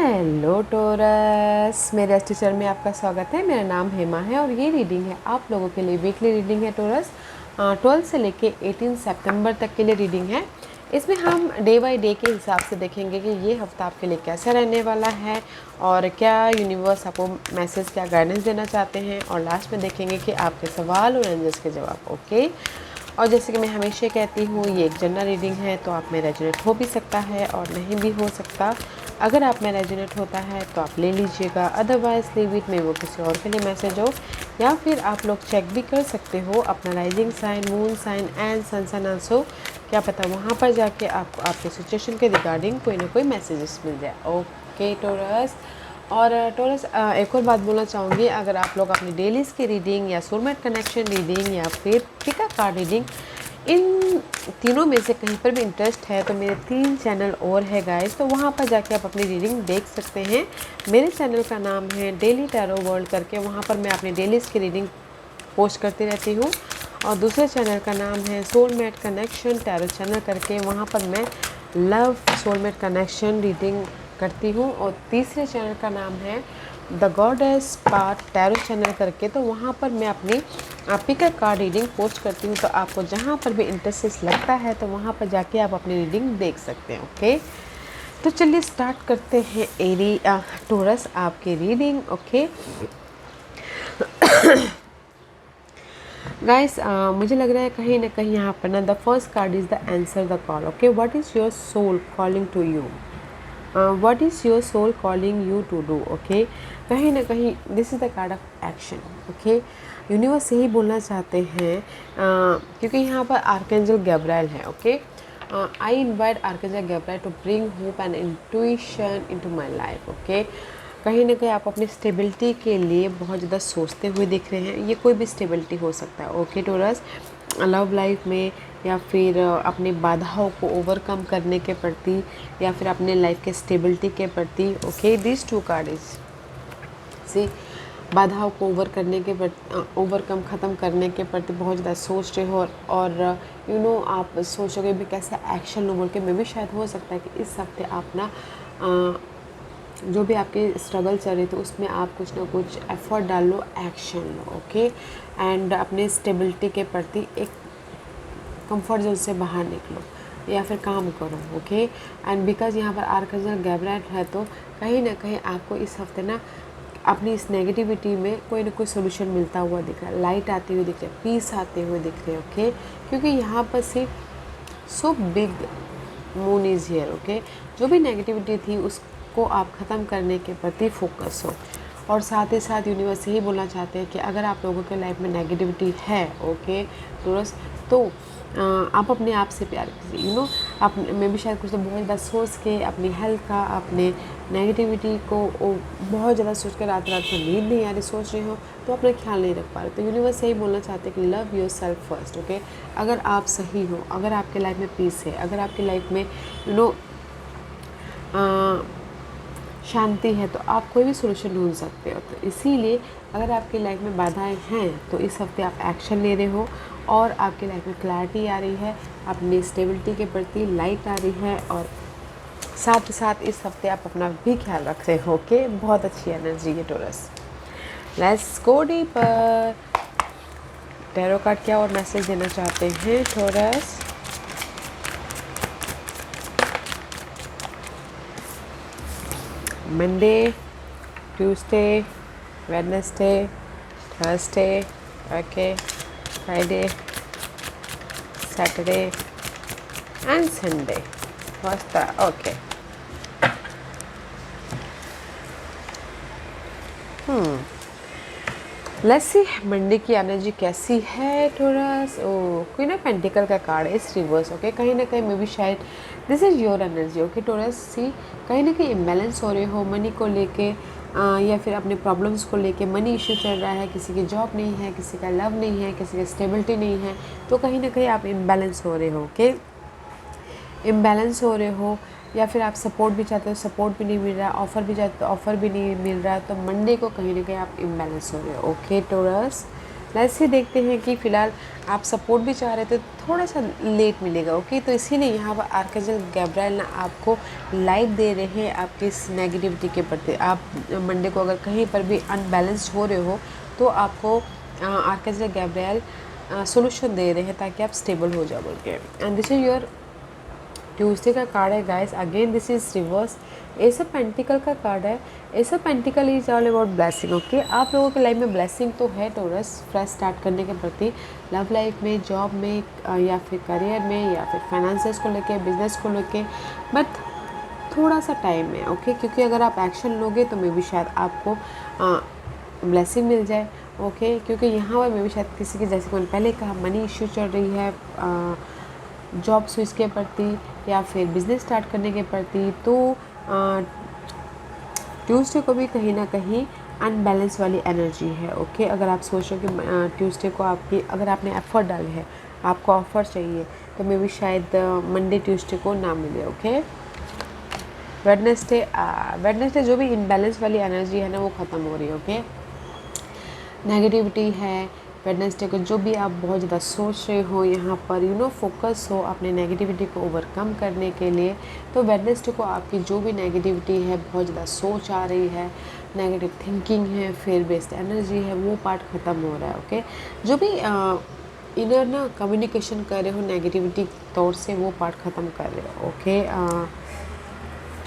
Hello torus, मेरे astro channel में आपका स्वागत है। मेरा नाम हेमा है और ये रीडिंग है आप लोगों के लिए। वीकली रीडिंग है टोरस। 12 से लेके 18 सितंबर तक के लिए रीडिंग है। इसमें हम डे बाय डे के हिसाब से देखेंगे कि ये हफ्ता आपके लिए कैसा रहने वाला है और क्या यूनिवर्स आपको मैसेज, क्या गाइडेंस देना चाहते हैं। और लास्ट में देखेंगे कि आपके सवाल और एंजल्स के जवाब। ओके। और जैसे कि मैं हमेशा कहती हूँ, ये एक जनरल रीडिंग है, तो आप में रेजोनेट हो भी सकता है और नहीं भी हो सकता। अगर आप में रेजोनेट होता है तो आप ले लीजिएगा, अदरवाइज लीव इट, में वो किसी और के लिए मैसेज हो। या फिर आप लोग चेक भी कर सकते हो अपना rising sign, moon sign and sun sign also. क्या पता वहाँ पर जाके आपको आपके सिचुएशन के रिगार्डिंग कोई ना कोई मैसेजेस मिल जाए। Okay torus. और टोरस, एक और बात बोलना चाहूँगी, अगर आप लोग अपनी डेलीज़ की रीडिंग या सोलमेट कनेक्शन रीडिंग या फिर पिका कार्ड रीडिंग, इन तीनों में से कहीं पर भी इंटरेस्ट है तो मेरे 3 चैनल और है गाइस, तो वहाँ पर जाके आप अपनी रीडिंग देख सकते हैं। मेरे चैनल का नाम है डेली टैरो वर्ल्ड करके, वहाँ पर मैं अपनी डेलीज़ की रीडिंग पोस्ट करती रहती हूँ। और दूसरे चैनल का नाम है सोलमेट कनेक्शन टैरो चैनल करके, वहाँ पर मैं लव सोलमेट कनेक्शन रीडिंग करती हूँ। और तीसरे चैनल का नाम है the goddess path tarot channel करके, तो वहाँ पर मैं अपनी पिकर कार्ड रीडिंग पोस्ट करती हूँ। तो आपको जहाँ पर भी इंटरेस्ट लगता है तो वहाँ पर जाके आप अपनी रीडिंग देख सकते हैं। ओके, तो चलिए स्टार्ट करते हैं टोरस आपकी रीडिंग। ओके गाइस, मुझे लग रहा है कहीं ना कहीं यहाँ पर ना the first card is the answer the call. Okay, what is your soul calling to you, what is your soul calling you to do. Okay, कहीं ना कहीं this is the card of action. Okay, universe यही बोलना चाहते हैं, क्योंकि यहाँ पर आर्कएंजल गैब्रिएल है। Okay, I invite archangel Gabriel to bring hope and intuition into my life. Okay, कहीं ना कहीं आप अपनी स्टेबिलिटी के लिए बहुत ज़्यादा सोचते हुए दिख रहे हैं। ये कोई भी स्टेबिलिटी हो सकता है। ओके टोरस, लव लाइफ में या फिर अपनी बाधाओं को ओवरकम करने के प्रति या फिर अपने लाइफ के स्टेबिलिटी के प्रति। Okay, this 2 card is see, बाधाओं को ओवरकम ख़त्म करने के प्रति बहुत ज़्यादा सोच रहे हो। और यू नो आप सोचोगे भी कैसे एक्शन लो बोल के। मे भी शायद हो सकता है कि इस हफ्ते आप ना जो भी आपके स्ट्रगल चल रहे थे उसमें आप कुछ ना कुछ एफर्ट डालो, एक्शन लो। ओके, एंड अपने स्टेबिलिटी के प्रति एक कंफर्ट जोन से बाहर निकलो या फिर काम करो। ओके, एंड बिकॉज यहाँ पर आर्कएंजल गैब्रिएल है तो कहीं ना कहीं आपको इस हफ्ते ना अपनी इस नेगेटिविटी में कोई ना कोई सोल्यूशन मिलता हुआ दिख रहा है, लाइट आती हुई दिख रही है, पीस आते हुए दिख रहे हैं। ओके, क्योंकि यहाँ पर सिर्फ so big moon is here. Okay, जो भी नेगेटिविटी थी उसको आप ख़त्म करने के प्रति फोकस हो। और साथ ही साथ यूनिवर्स यही बोलना चाहते हैं कि अगर आप लोगों के लाइफ में नेगेटिविटी है, ओके टोरस, तो आप अपने आप से प्यार कीजिए। यू नो, आप में भी शायद कुछ तो बहुत ज़्यादा सोच के अपनी हेल्थ का, अपने नेगेटिविटी को बहुत ज़्यादा सोच कर रात रात में नींद नहीं आ रही, सोच रहे हो तो अपना ख्याल नहीं रख पा रहे। तो यूनिवर्स यही बोलना चाहते हैं कि love your self first. Okay, अगर आप सही हो, अगर आपके लाइफ में पीस है, अगर आपकी लाइफ में यू नो शांति है, तो आप कोई भी सोल्यूशन ढूंढ सकते हो। तो इसीलिए अगर आपकी लाइफ में बाधाएं हैं तो इस हफ्ते आप एक्शन ले रहे हो और आपकी लाइफ में क्लैरिटी आ रही है, अपनी स्टेबिलिटी के प्रति लाइट आ रही है। और साथ ही साथ इस हफ्ते आप अपना भी ख्याल रख रहे हो। ओके, बहुत अच्छी एनर्जी है Taurus. Let's go deeper. Tarot card क्या और मैसेज देना चाहते हैं Taurus. Monday, Tuesday, Wednesday, Thursday, okay, Friday, Saturday and Sunday. Okay, let's see Monday की एनर्जी कैसी है टोरस। कोई ना पेंटिकल का कार्ड है इस रिवर्स। ओके, कहीं ना कहीं मे भी शायद this is your energy. Okay Taurus, see कहीं ना कहीं इम्बैलेंस हो रहे हो मनी को लेके, या फिर अपने प्रॉब्लम्स को लेके। मनी इश्यू चल रहा है, किसी की जॉब नहीं है, किसी का लव नहीं है, किसी की स्टेबिलिटी नहीं है, तो कहीं ना कहीं आप इम्बैलेंस हो रहे हो। ओके, इम्बैलेंस हो रहे हो, या फिर आप सपोर्ट भी चाहते हो, सपोर्ट भी नहीं मिल रहा है, ऑफ़र भी चाहते हो, ऑफ़र भी नहीं मिल रहा है। तो मंडे को कहीं ना कहीं आप इम्बैलेंस हो रहे हो। ओके टोरस, लेट्स से देखते हैं कि फ़िलहाल आप सपोर्ट भी चाह रहे थे, थोड़ा सा लेट मिलेगा। ओके, तो इसीलिए यहाँ पर आर्कएंजल गैब्रिएल ना आपको लाइट दे रहे हैं आपकी इस नेगेटिविटी के प्रति। आप मंडे को अगर कहीं पर भी अनबैलेंस्ड हो रहे हो तो आपको आर्कएंजल गैब्रिएल सोल्यूशन दे रहे हैं ताकि आप स्टेबल हो जाओ बोल के। And this is your Tuesday का कार्ड है guys. Again this is reverse S of pentacle का कार्ड है। S of pentacle is all about blessing. Okay, आप लोगों के लाइफ में ब्लेसिंग तो है टॉरस, फ्रेश स्टार्ट करने के प्रति, लव लाइफ में, जॉब में, या फिर करियर में, या फिर फाइनेंसेस को लेके, बिजनेस को लेके, बट थोड़ा सा टाइम है। ओके, क्योंकि अगर आप एक्शन लोगे तो मे भी शायद आपको ब्लेसिंग मिल जाए। ओके, क्योंकि यहाँ पर मे भी शायद किसी की, जैसे मैंने पहले कहा, मनी इश्यू चल रही है जॉब स्विच के प्रति या फिर बिजनेस स्टार्ट करने के प्रति, तो ट्यूसडे को भी कहीं ना कहीं अनबैलेंस वाली एनर्जी है। ओके, अगर आप सोचो कि ट्यूसडे को आपकी, अगर आपने एफर्ट डाले है, आपको ऑफर चाहिए, तो मे भी शायद मंडे ट्यूसडे को ना मिले। ओके, वेडनेसडे जो भी इनबैलेंस वाली एनर्जी है ना वो ख़त्म हो रही है। ओके, नेगेटिविटी है वेडनेसडे को, जो भी आप बहुत ज़्यादा सोच रहे हो यहाँ पर फोकस हो अपने नेगेटिविटी को ओवरकम करने के लिए, तो वेडनेसडे को आपकी जो भी नेगेटिविटी है, बहुत ज़्यादा सोच आ रही है, नेगेटिव थिंकिंग है, फियर बेस्ड एनर्जी है, वो पार्ट ख़त्म हो रहा है। ओके, जो भी इनर ना कम्युनिकेशन कर रहे हो नेगेटिविटी तौर से, वो पार्ट ख़त्म कर रहे हो। Okay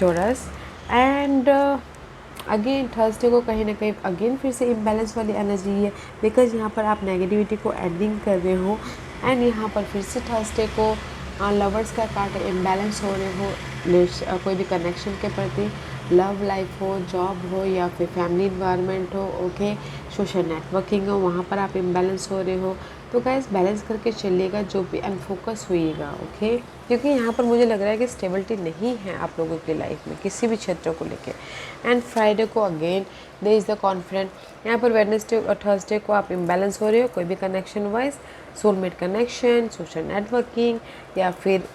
taurus. And again Thursday को कहीं ना कहीं अगेन फिर से इम्बैलेंस वाली एनर्जी है, बिकॉज यहाँ पर आप नेगेटिविटी को एंडिंग कर रहे हो। एंड यहाँ पर फिर से थर्सडे को लवर्स का कार्ड इम्बैलेंस हो रहे हो, कोई भी कनेक्शन के प्रति, लव लाइफ हो, जॉब हो, या फिर फैमिली इन्वायरमेंट हो। ओके, सोशल नेटवर्किंग हो, वहाँ पर आप इम्बैलेंस हो रहे हो। तो गाइस बैलेंस करके चलिएगा, जो भी अनफोकस होइएगा। ओके, क्योंकि यहाँ पर मुझे लग रहा है कि स्टेबिलिटी नहीं है आप लोगों की लाइफ में किसी भी क्षेत्र को लेके। एंड फ्राइडे को again they is the confident. यहाँ पर वेडनेसडे और थर्सडे को आप इम्बैलेंस हो रहे हो, कोई भी connection wise, soulmate connection, social networking, या फिर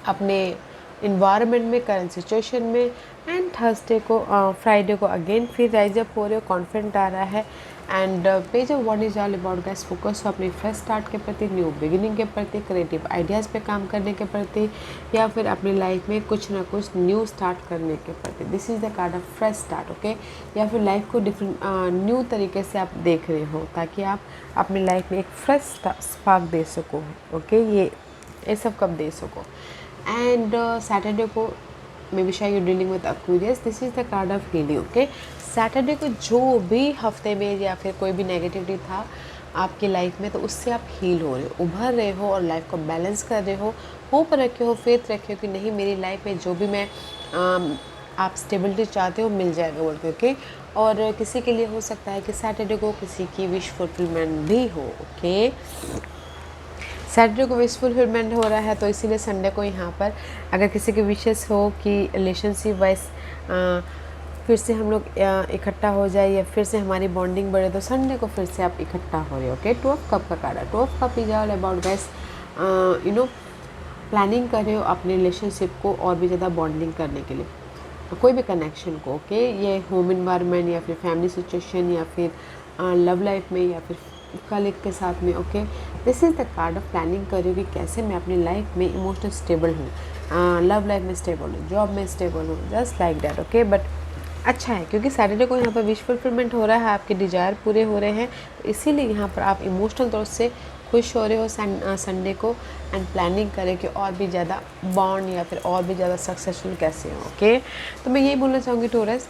अपने इन्वायरमेंट में, करंट सिचुएशन में। एंड थर्सडे को फ्राइडे को अगेन फिर राइज अप हो रहे हो, कॉन्फिडेंट आ रहा है। And page of what is all about guys, focus हो अपनी फ्रेश स्टार्ट के प्रति, न्यू बिगिनिंग के प्रति, क्रिएटिव आइडियाज़ पे काम करने के प्रति, या फिर अपनी लाइफ में कुछ ना कुछ न्यू स्टार्ट करने के प्रति। This is the card of fresh start. Okay, या फिर लाइफ को डिफरेंट न्यू तरीके से आप देख रहे हो, ताकि आप अपनी लाइफ में एक फ्रेश स्पार्क दे सको। ओके, ये सब कब दे सको। एंड सैटरडे को मे बी शायद you dealing with Aquarius, this is the card of healing. Okay, Saturday को जो भी हफ्ते में या फिर कोई भी नेगेटिविटी था आपकी लाइफ में, तो उससे आप हील हो रहे हो, उभर रहे हो और लाइफ को बैलेंस कर रहे हो। होप रखे हो, फेथ रखे हो कि नहीं, मेरी लाइफ में जो भी मैं आप स्टेबिलिटी चाहते हो मिल जाएगा बोल के। ओके, और किसी के लिए हो सकता है कि सैटरडे को किसी की विश फुलफिलमेंट भी हो। ओके, सैटरडे को विश फुलफिलमेंट हो रहा है, तो इसीलिए संडे को यहाँ पर अगर किसी की विशेस हो कि रिलेशनशिप वाइज फिर से हम लोग इकट्ठा हो जाए या फिर से हमारी बॉन्डिंग बढ़े, तो संडे को फिर से आप इकट्ठा हो रहे हो। ओके, 12 कप का कार्ड है। 12 cup is all about guys planning कर रहे हो अपने रिलेशनशिप को और भी ज़्यादा बॉन्डिंग करने के लिए, कोई भी कनेक्शन को। ओके, ये होम इन्वायरमेंट या फिर फैमिली सिचुएशन या फिर लव लाइफ में या फिर कलीग के साथ में। Okay, this is the card of planning कर रही हूँ कि कैसे मैं अपनी लाइफ में इमोशनल स्टेबल हूँ, लव लाइफ में स्टेबल हूँ, जॉब में स्टेबल हूँ, just like that. Okay, but अच्छा है क्योंकि सैटरडे को यहाँ पर विश फुलफिलमेंट हो रहा है, आपके डिज़ायर पूरे हो रहे हैं, तो इसीलिए यहाँ पर आप इमोशनल तौर से खुश हो रहे हो संडे को। एंड प्लानिंग करें कि और भी ज़्यादा बॉन्ड या फिर और भी ज़्यादा सक्सेसफुल कैसे हो। ओके, तो मैं यही बोलना चाहूँगी टॉरस,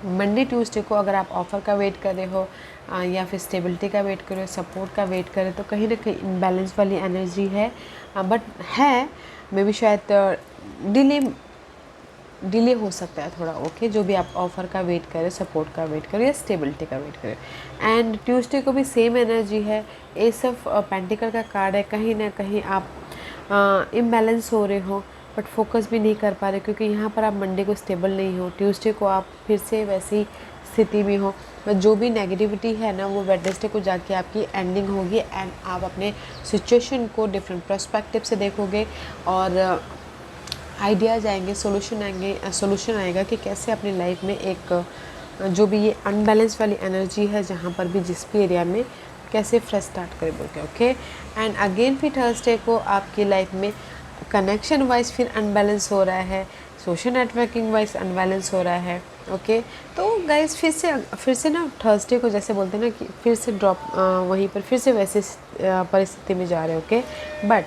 मंडे ट्यूसडे को अगर आप ऑफ़र का वेट कर रहे हो या फिर स्टेबिलिटी का वेट कर रहे हो, सपोर्ट का वेट कर रहे हो, तो कहीं ना कहीं इम्बैलेंस वाली एनर्जी है। बट है मे बी शायद डिले हो सकता है थोड़ा। ओके, जो भी आप ऑफ़र का वेट करें, सपोर्ट का वेट करें या स्टेबिलिटी का वेट करें। एंड ट्यूसडे को भी सेम एनर्जी है, एस ऑफ पेंटिकल का कार्ड है। कहीं ना कहीं आप इम्बैलेंस हो रहे हो बट फोकस भी नहीं कर पा रहे, क्योंकि यहाँ पर आप मंडे को स्टेबल नहीं हो, ट्यूसडे को आप फिर से वैसी स्थिति में हो। बट जो भी नेगेटिविटी है ना, वो वेडनेसडे को जाके आपकी एंडिंग होगी एंड आप अपने सिचुएशन को डिफरेंट पर्सपेक्टिव से देखोगे और आइडियाज़ आएंगे, सोल्यूशन आएगा कि कैसे अपनी लाइफ में एक जो भी ये अनबैलेंस वाली एनर्जी है, जहाँ पर भी जिस भी एरिया में, कैसे फ्रेश स्टार्ट करें बोल के, ओके। एंड अगेन फिर थर्सडे को आपकी लाइफ में कनेक्शन वाइज फिर अनबैलेंस हो रहा है, सोशल नेटवर्किंग वाइज अनबैलेंस हो रहा है, ओके। तो गाइस फिर से ना थर्सडे को जैसे बोलते हैं ना कि फिर से ड्रॉप वहीं पर फिर से वैसे परिस्थिति में जा रहे हो, ओके। बट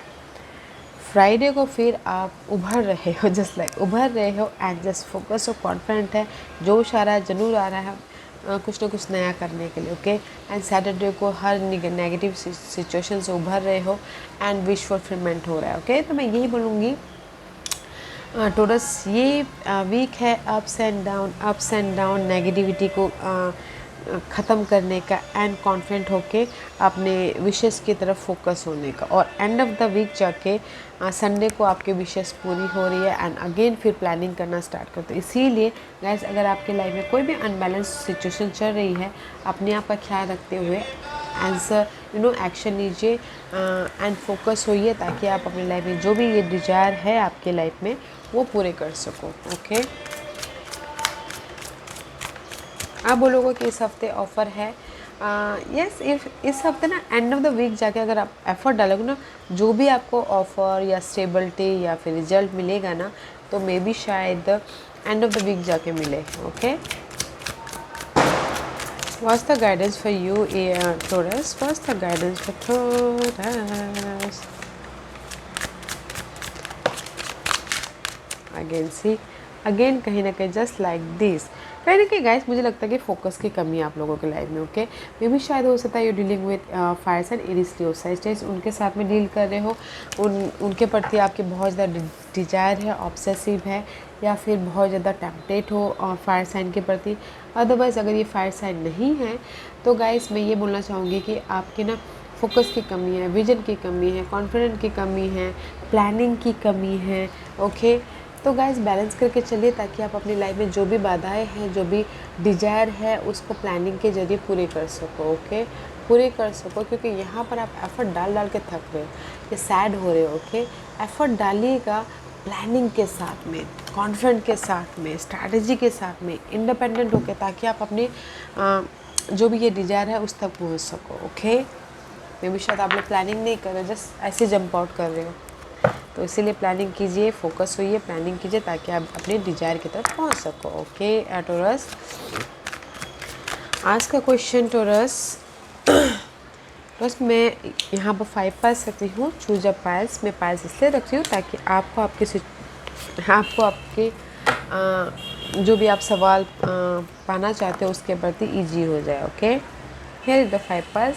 फ्राइडे को फिर आप उभर रहे हो, जस्ट लाइक उभर रहे हो एंड जस्ट फोकस और कॉन्फिडेंट है, जोश आ रहा है, जुनून आ रहा है कुछ ना कुछ नया करने के लिए, ओके। एंड सैटरडे को हर नेगेटिव सिचुएशन से उभर रहे हो एंड विश फुलफिलमेंट हो रहा है, ओके। तो मैं यही बोलूँगी टोरस ये वीक है अप्स एंड डाउन नेगेटिविटी को ख़त्म करने का एंड कॉन्फिडेंट होके अपने विशेस की तरफ फोकस होने का, और एंड ऑफ द वीक जाके संडे को आपके विशेस पूरी हो रही है एंड अगेन फिर प्लानिंग करना स्टार्ट करते हैं। इसीलिए गाइस अगर आपके लाइफ में कोई भी अनबैलेंस सिचुएशन चल रही है, अपने आप का ख्याल रखते हुए आंसर एक्शन लीजिए एंड फोकस होइए, ताकि आप अपनी लाइफ में जो भी ये डिज़ायर है आपके लाइफ में वो पूरे कर सको, ओके। आप बोलोगे कि इस हफ्ते ऑफ़र है, यस इस हफ्ते ना एंड ऑफ द वीक जाके अगर आप एफर्ट डालोगे ना, जो भी आपको ऑफ़र या स्टेबिलिटी या फिर रिजल्ट मिलेगा ना, तो मे बी शायद एंड ऑफ द वीक जाके मिले, okay. What's the guidance for you, Taurus? What's the guidance for Taurus? Again कहीं ना कहीं जस्ट लाइक दिस, कहीं ना कहीं गाइस मुझे लगता है कि फोकस की कमी है आप लोगों के लाइफ में, ओके। मे भी शायद हो सकता है you dealing with fire sign Aries Leo Sagittarius, उनके साथ में डील कर रहे हो, उनके प्रति आपके बहुत ज़्यादा डिजायर है, ऑब्सेसिव है, या फिर बहुत ज़्यादा टेम्पटेट हो फायर साइन के प्रति। अदरवाइज़ अगर ये फायर साइन नहीं है तो गाइस मैं ये बोलना चाहूँगी कि आपके ना फोकस की कमी है, विजन की कमी है, कॉन्फिडेंट की कमी है, प्लानिंग की कमी है, ओके। तो गाइस बैलेंस करके चलिए, ताकि आप अपनी लाइफ में जो भी बाधाएं हैं, जो भी डिजायर है, उसको प्लानिंग के जरिए पूरे कर सको, ओके। पूरे कर सको, क्योंकि यहाँ पर आप एफर्ट डाल के थक रहे हो, ये सैड हो रहे हो, ओके। एफर्ट डालिएगा प्लानिंग के साथ में, कॉन्फिडेंट के साथ में, स्ट्रैटेजी के साथ में, इंडिपेंडेंट होकर, ताकि आप अपने जो भी ये डिजायर है उस तक पहुँच सको, ओके। मे भी शायद आप लोग प्लानिंग नहीं कर रहे, जस्ट ऐसे जंप आउट कर रहे हो, तो इसीलिए प्लानिंग कीजिए, फोकस होइए, प्लानिंग कीजिए, ताकि आप अपने डिजायर की तरफ पहुंच सको, ओके। टोरस आज का क्वेश्चन टोरस बस मैं यहाँ पर 5 पाइल्स रखती हूँ, चूज अ पाइल्स। मैं पाइल्स इसलिए रखती हूँ ताकि आपको आपके जो भी आप सवाल पाना चाहते हो उसके प्रति ईजी हो जाए, okay. Here is the 5 piles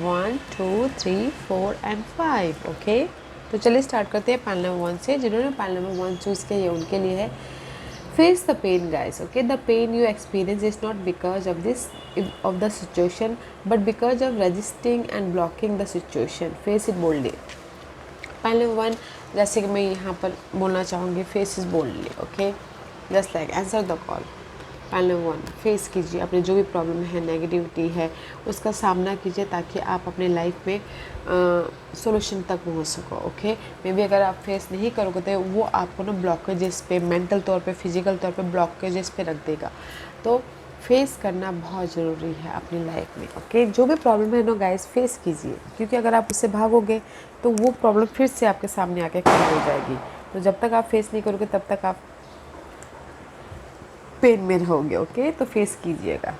1 2 3 4 and 5, okay. तो चलिए स्टार्ट करते हैं पाइल नंबर 1 से। जिन्होंने पाइल नंबर 1 चूज़ किया ये उनके लिए है। Face the pain guys, okay. The pain you experience is not because of the situation but because of resisting and blocking the situation. Face it boldly. Pile number 1 जैसे कि मैं यहाँ पर बोलना चाहूँगी, face is boldly, okay. Just like answer the call. Pile number 1 face कीजिए, अपने जो भी प्रॉब्लम है, नेगेटिविटी है, उसका सामना कीजिए, ताकि आप अपने लाइफ में सॉल्यूशन तक पहुंच सको, ओके। मे बी अगर आप फेस नहीं करोगे तो वो आपको ना ब्लॉकेजेस पे, मेंटल तौर पे, फिजिकल तौर पे ब्लॉकेजेस पे रख देगा। तो फेस करना बहुत ज़रूरी है अपनी लाइफ में, ओके। जो भी प्रॉब्लम है ना गाइस, फेस कीजिए, क्योंकि अगर आप उससे भागोगे तो वो प्रॉब्लम फिर से आपके सामने आके खड़ी हो जाएगी। तो जब तक आप फेस नहीं करोगे तब तक आप पेन में रहोगे, ओके। तो फेस कीजिएगा।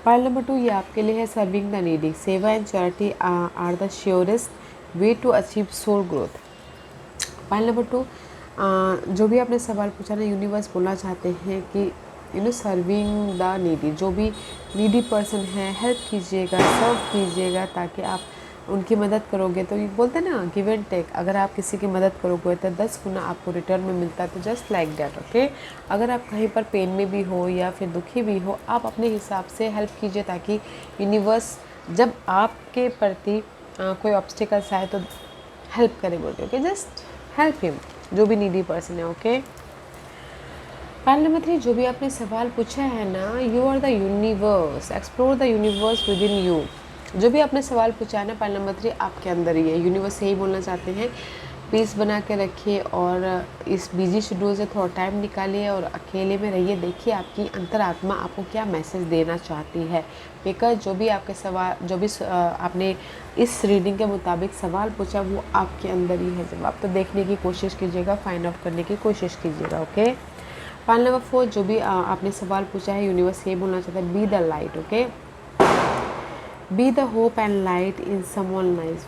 पाइल नंबर 2 ये आपके लिए है, सर्विंग द नीडी। सेवा and charity are the surest way to achieve soul growth. Pile number 2 जो भी आपने सवाल पूछा ना, यूनिवर्स बोलना चाहते हैं कि सर्विंग द नीडी, जो भी नीडी पर्सन है, हेल्प कीजिएगा, सर्व कीजिएगा, ताकि आप उनकी मदद करोगे तो ये बोलते हैं ना गिव एंड टेक। अगर आप किसी की मदद करोगे तो 10 गुना आपको रिटर्न में मिलता है। तो जस्ट लाइक डैट, ओके। अगर आप कहीं पर पेन में भी हो या फिर दुखी भी हो, आप अपने हिसाब से हेल्प कीजिए, ताकि यूनिवर्स जब आपके प्रति कोई ऑब्स्टिकल्स आए तो हेल्प करे बोलते, ओके। जस्ट हेल्प हिम, जो भी नीडी पर्सन है, ओके। पाइल नंबर 3 जो भी आपने सवाल पूछा है ना, you are the universe, explore the universe with in you. जो भी आपने सवाल पूछा है ना, पाइल नंबर 3 आपके अंदर ही है। यूनिवर्स यही बोलना चाहते हैं पीस बना के रखिए और इस बिजी शेड्यूल से थोड़ा टाइम निकालिए और अकेले में रहिए। देखिए आपकी अंतरात्मा आपको क्या मैसेज देना चाहती है, बिकॉज जो भी आपके सवाल, जो भी आपने इस रीडिंग के मुताबिक सवाल पूछा वो आपके अंदर ही है जवाब। तो देखने की कोशिश कीजिएगा, फाइंड आउट करने की कोशिश कीजिएगा। ओके, पाइल नंबर 4, जो भी आपने सवाल पूछा है, यूनिवर्स ये बोलना चाहता है, B the light. Okay, be the hope and light in someone life.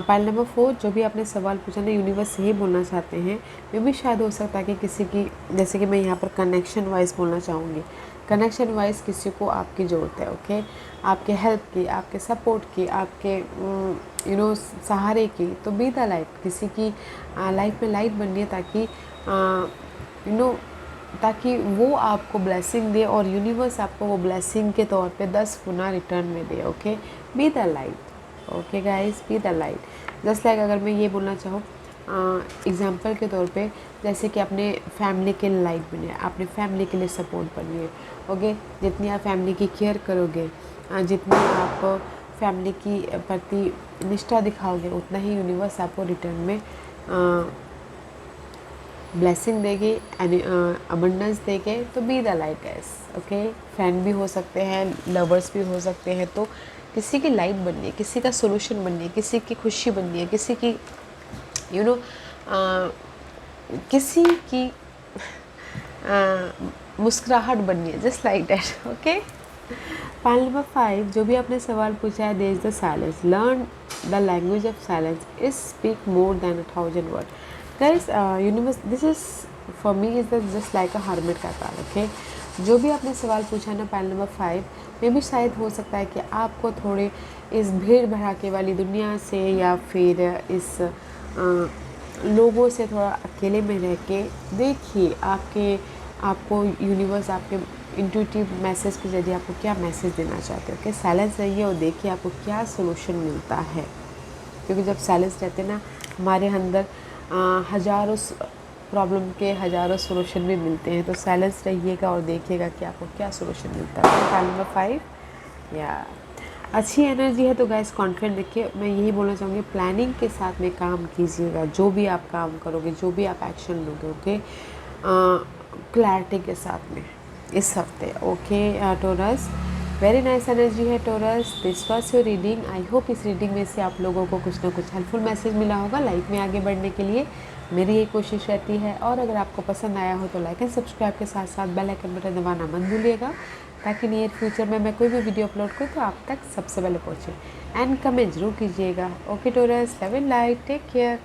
Pile number 4, जो भी आपने सवाल पूछा ना, यूनिवर्स यही बोलना चाहते हैं। मे भी शायद हो सकता है कि किसी की, जैसे कि मैं यहाँ पर कनेक्शन वाइज बोलना चाहूँगी, कनेक्शन वाइज किसी को आपकी ज़रूरत है। ओके, आपके हेल्प की, आपके सपोर्ट की, आपके सहारे की। तो बी द लाइट, किसी की लाइफ में लाइट बननी है ताकि ताकि वो आपको ब्लेसिंग दे और यूनिवर्स आपको वो ब्लेसिंग के तौर पे 10 गुना रिटर्न में दे। Okay, be the light. Okay guys, be the light. Just like अगर मैं ये बोलना चाहूँ एग्जांपल के तौर पे, जैसे कि अपने फैमिली के लिए लाइट बनिए, अपने फैमिली के लिए सपोर्ट बनिए। ओके, जितनी आप फैमिली की केयर करोगे, जितनी आप फैमिली की प्रति निष्ठा दिखाओगे, उतना ही यूनिवर्स आपको रिटर्न में ब्लेसिंग देगी, अबंडेंस देगे। तो B the light guys. Okay, friend भी हो सकते हैं, लवर्स भी हो सकते हैं। तो किसी की लाइट बननी है, किसी का सोल्यूशन बननी है, किसी की खुशी बननी है, किसी की किसी की मुस्कुराहट बननी है, just like that. Okay, pile number 5, जो भी आपने सवाल पूछा है, there is the silence, learn the language of silence, is speak more than 1000 word. Guys, universe, this is for me is just like a hermit का card. Okay, जो भी आपने सवाल पूछा ना पाइल नंबर 5 में भी शायद हो सकता है कि आपको थोड़े इस भीड़ भड़ाके वाली दुनिया से या फिर इस लोगों से थोड़ा अकेले में रह के देखिए आपको यूनिवर्स आपके इंट्यूटिव मैसेज के जरिए आपको क्या मैसेज देना चाहते हो। कि साइलेंस रहिए और देखिए आपको क्या सोल्यूशन मिलता है, क्योंकि जब साइलेंस रहते हैं ना, हमारे अंदर हज़ारों प्रॉब्लम के हज़ारों सोल्यूशन भी मिलते हैं। तो साइलेंस रहिएगा और देखिएगा कि आपको क्या सोल्यूशन मिलता है। पाइल नंबर 5 या अच्छी एनर्जी है। तो गाइस कॉन्फिडेंट रखिए। मैं यही बोलना चाहूँगी, प्लानिंग के साथ में काम कीजिएगा, जो भी आप काम करोगे, जो भी आप एक्शन लोगे। ओके, क्लैरिटी के साथ में इस हफ्ते। Okay Taurus, very nice energy है Taurus. This was your reading. I hope इस रीडिंग में से आप लोगों को कुछ ना कुछ हेल्पफुल मैसेज मिला होगा लाइफ में आगे बढ़ने के लिए। मेरी ये कोशिश रहती है। और अगर आपको पसंद आया हो तो लाइक एंड सब्सक्राइब के साथ साथ बेल आइकन बटन दबाना मत भूलिएगा, ताकि नियर फ्यूचर में मैं कोई भी वीडियो अपलोड करूँ तो आप तक सबसे पहले पहुँचे। एंड कमेंट जरूर कीजिएगा। Okay Taurus, love and light, take care.